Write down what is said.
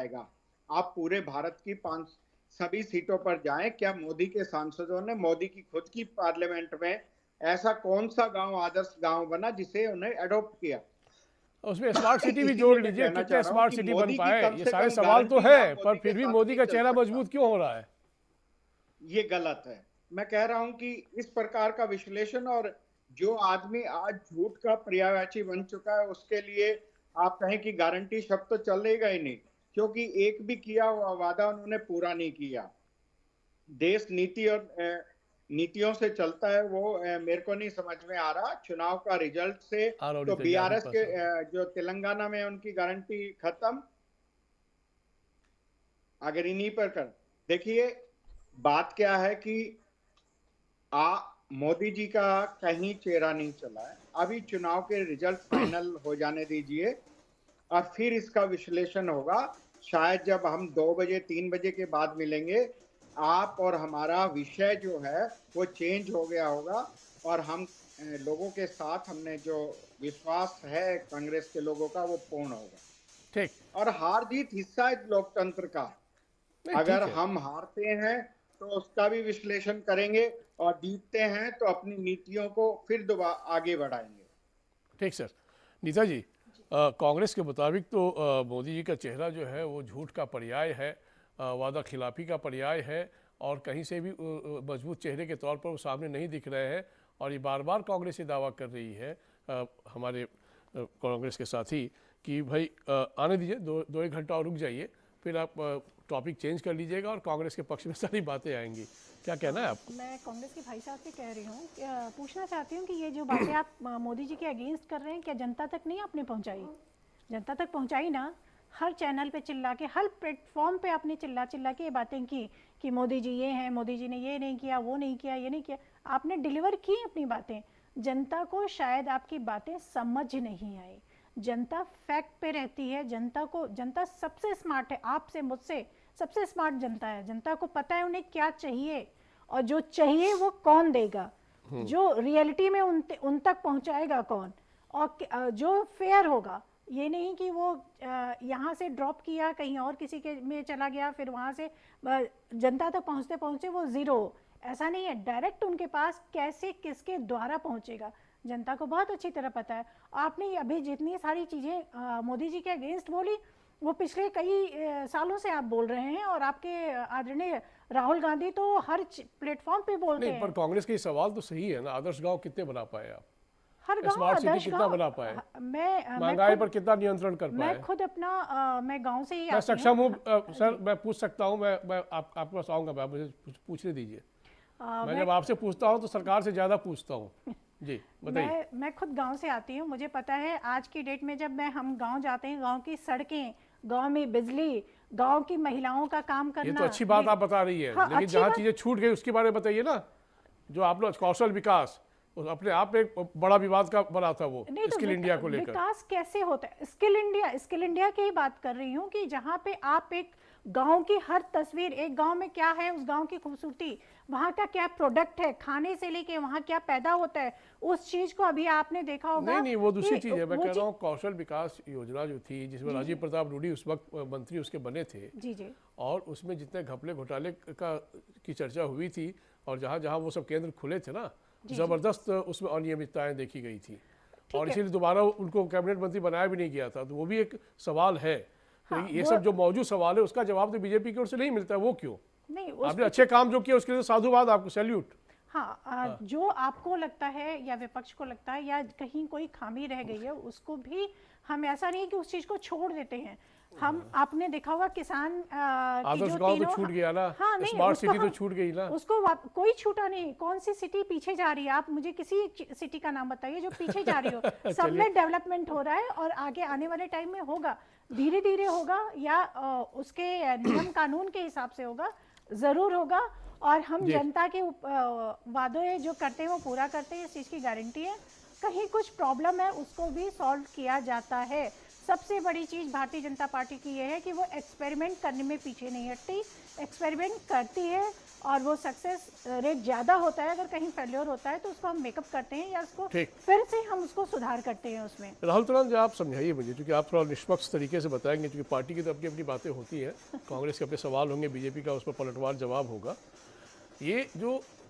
जाएगा। आप पूरे भारत की सभी सीटों पर जाएं, क्या मोदी के सांसदों ने, मोदी की खुद की पार्लियामेंट में ऐसा कौन सा गांव आदर्श गांव बना जिसे उन्हें अडॉप्ट किया? उसमें स्मार्ट सिटी भी जोड़ इसीलिए मैं लीजिए, कहना चाह कितने रहा हूं स्मार्ट कि सिटी बन मोदी की पाए, कम ये से सारे कम सवाल तो गारंटी है, ना पर मोदी के फिर भी साथ मोदी नहीं का चल चेहरा सकता। मजबूत क्यों हो रहा है? ये गलत है। मैं कह रहा हूं कि इस प्रकार का विश्लेषण, और जो आदमी आज झूठ का पर्यायवाची बन चुका है, उसके लिए आप कहें कि गारंटी शब्द तो चलेगा ही नहीं, क्योंकि एक भी किया हुआ वादा उन्होंने पूरा नहीं किया। देश नीति और नीतियों से चलता है, वो मेरे को नहीं समझ में आ रहा। चुनाव का रिजल्ट से आरओडी तो तेजाब बीआरएस के प्रसाद। जो तेलंगाना में उनकी गारंटी खत्म, अगर इन्हीं पर कर देखिए। बात क्या है कि मोदी जी का कहीं चेहरा नहीं चला है। अभी चुनाव के रिजल्ट फाइनल हो जाने दीजिए और फिर इसका विश्लेषण होगा। शायद जब हम 2 बजे 3 बजे के बाद मिलेंगे, आप और हमारा विषय जो है वो चेंज हो गया होगा, और हम लोगों के साथ हमने जो विश्वास है कांग्रेस के लोगों का, वो पूर्ण होगा। ठीक। और हार जीत हिस्सा है लोकतंत्र का। नहीं, अगर ठीक है। हम हारते हैं तो उसका भी विश्लेषण करेंगे, और जीतते हैं तो अपनी नीतियों को फिर दोबारा आगे बढ़ाएंगे। ठीक सर। नीता जी, कांग्रेस के मुताबिक तो मोदी जी का चेहरा जो है वो झूठ का पर्याय है, वादा खिलाफी का पर्याय है, और कहीं से भी मजबूत चेहरे के तौर पर वो सामने नहीं दिख रहे हैं। और ये बार बार कांग्रेस ये दावा कर रही है, हमारे कांग्रेस के साथी, कि भाई आने दीजिए, दो एक घंटा और रुक जाइए, फिर आप टॉपिक चेंज कर लीजिएगा और कांग्रेस के पक्ष में सारी बातें आएंगी। क्या कहना है आपको? मैं कांग्रेस के भाई साहब से कह रही हूँ, पूछना चाहती हूँ कि ये जो बातें आप मोदी जी के अगेंस्ट कर रहे हैं, क्या जनता तक नहीं आपने पहुँचाई? जनता तक पहुँचाई ना। हर चैनल पे चिल्ला के, हर प्लेटफॉर्म पे आपने चिल्ला चिल्ला के ये बातें की कि मोदी जी ये हैं, मोदी जी ने ये नहीं किया, वो नहीं किया, ये नहीं किया। आपने डिलीवर की अपनी बातें। जनता को शायद आपकी बातें समझ नहीं आई। जनता फैक्ट पे रहती है। जनता सबसे स्मार्ट है, आपसे मुझसे सबसे स्मार्ट जनता है। जनता को पता है उन्हें क्या चाहिए, और जो चाहिए वो कौन देगा, जो रियलिटी में उन तक पहुंचाएगा कौन, और जो फेयर होगा। ये नहीं कि वो यहाँ से ड्रॉप किया, कहीं और किसी के में चला गया, फिर वहाँ से जनता तक पहुँचते पहुँचते वो ज़ीरो। ऐसा नहीं है। डायरेक्ट उनके पास कैसे, किसके द्वारा पहुँचेगा, जनता को बहुत अच्छी तरह पता है। आपने अभी जितनी सारी चीज़ें मोदी जी के अगेंस्ट बोली, वो पिछले कई सालों से आप बोल रहे हैं, और आपके आदरणीय राहुल गांधी तो हर प्लेटफॉर्म पे बोलते हैं। पर कांग्रेस के सवाल तो सही है ना, आदर्श गांव कितने बना पाए आप? हर गांव स्मार्ट सिटी आदर्श कितना बना पाए? मैं महंगाई पर कितना नियंत्रण कर पाए? मैं खुद अपना मैं गांव से ही मैं सक्षम हूँ सर, मैं पूछ सकता हूँ, मैं आपके पास आऊँगा, मैं मुझे पूछने दीजिए। मैं जब आपसे पूछता हूँ तो सरकार से ज़्यादा पूछता हूँ। जी बताइए। मैं खुद गांव से आती हूँ, मुझे पता है आज की डेट में जब हम गांव जाते हैं, गांव की सड़कें, गांव में बिजली, गांव की महिलाओं का काम करना। ये तो अच्छी बात आप बता रही है, हाँ, लेकिन जहाँ चीज़ें छूट गई उसके बारे में बताइए ना। जो आप लोग कौशल विकास, अपने आप में एक बड़ा विवाद का बना था वो, स्किल इंडिया को लेकर। विकास कैसे होता है? स्किल इंडिया की ही बात कर रही हूँ कि जहाँ पे आप एक गांव की हर तस्वीर, एक गांव में क्या है, उस गांव की खूबसूरती, वहाँ का क्या प्रोडक्ट है, खाने से लेके वहाँ क्या पैदा होता है, उस चीज को अभी आपने देखा होगा। नहीं, वो दूसरी चीज है। मैं कह रहा हूँ कौशल विकास योजना जो थी, जिसमें राजीव प्रताप रूडी उस वक्त मंत्री उसके बने थे, जी, और उसमें जितने घपले घोटाले की चर्चा हुई थी, और जहाँ जहाँ वो सब केंद्र खुले थे ना, जबरदस्त उसमें अनियमितताएं देखी गई थी, और इसीलिए दोबारा उनको कैबिनेट मंत्री बनाया भी नहीं गया था। तो वो भी एक सवाल है। तो ये सब जो मौजूद सवाल है, उसका जवाब तो बीजेपी की ओर से नहीं मिलता है। वो क्यों? नहीं, आपने अच्छे काम जो किए उसके लिए साधुवाद, आपको सैल्यूट। हाँ, जो आपको लगता है या विपक्ष को लगता है या कहीं कोई खामी रह गई है, उसको भी हम, ऐसा नहीं कि उस चीज को छोड़ देते हैं। हम, आपने देखा होगा किसान की जो तीनों, तो छूट गया ना। हाँ, नहीं, स्मार्ट सिटी तो छूट गई ना। उसको कोई छूटा नहीं। कौन सी सिटी पीछे जा रही है? आप मुझे किसी सिटी का नाम बताइए जो पीछे जा रही हो। सब में डेवलपमेंट हो रहा है, और आगे आने वाले टाइम में होगा, धीरे धीरे होगा, या उसके नियम कानून के हिसाब से होगा, जरूर होगा। और हम जनता के वादे जो करते हैं वो पूरा करते हैं, इस चीज़ की गारंटी है। कहीं कुछ प्रॉब्लम है उसको भी सॉल्व किया जाता है। सबसे बड़ी चीज़ भारतीय जनता पार्टी की ये है कि वो एक्सपेरिमेंट करने में पीछे नहीं हटती, एक्सपेरिमेंट करती है और वो सक्सेस रेट ज़्यादा होता है। अगर कहीं फेल्योर होता है तो उसको हम मेकअप करते हैं या उसको ठीक। फिर से हम उसको सुधार करते हैं उसमें। राहुल तुरान जी, आप समझाइए मुझे, क्योंकि आप थोड़ा निष्पक्ष तरीके से बताएंगे, क्योंकि पार्टी की तो अपनी अपनी बातें होती हैं, कांग्रेस के अपने सवाल होंगे, बीजेपी का उस पर पलटवार जवाब होगा। ये जो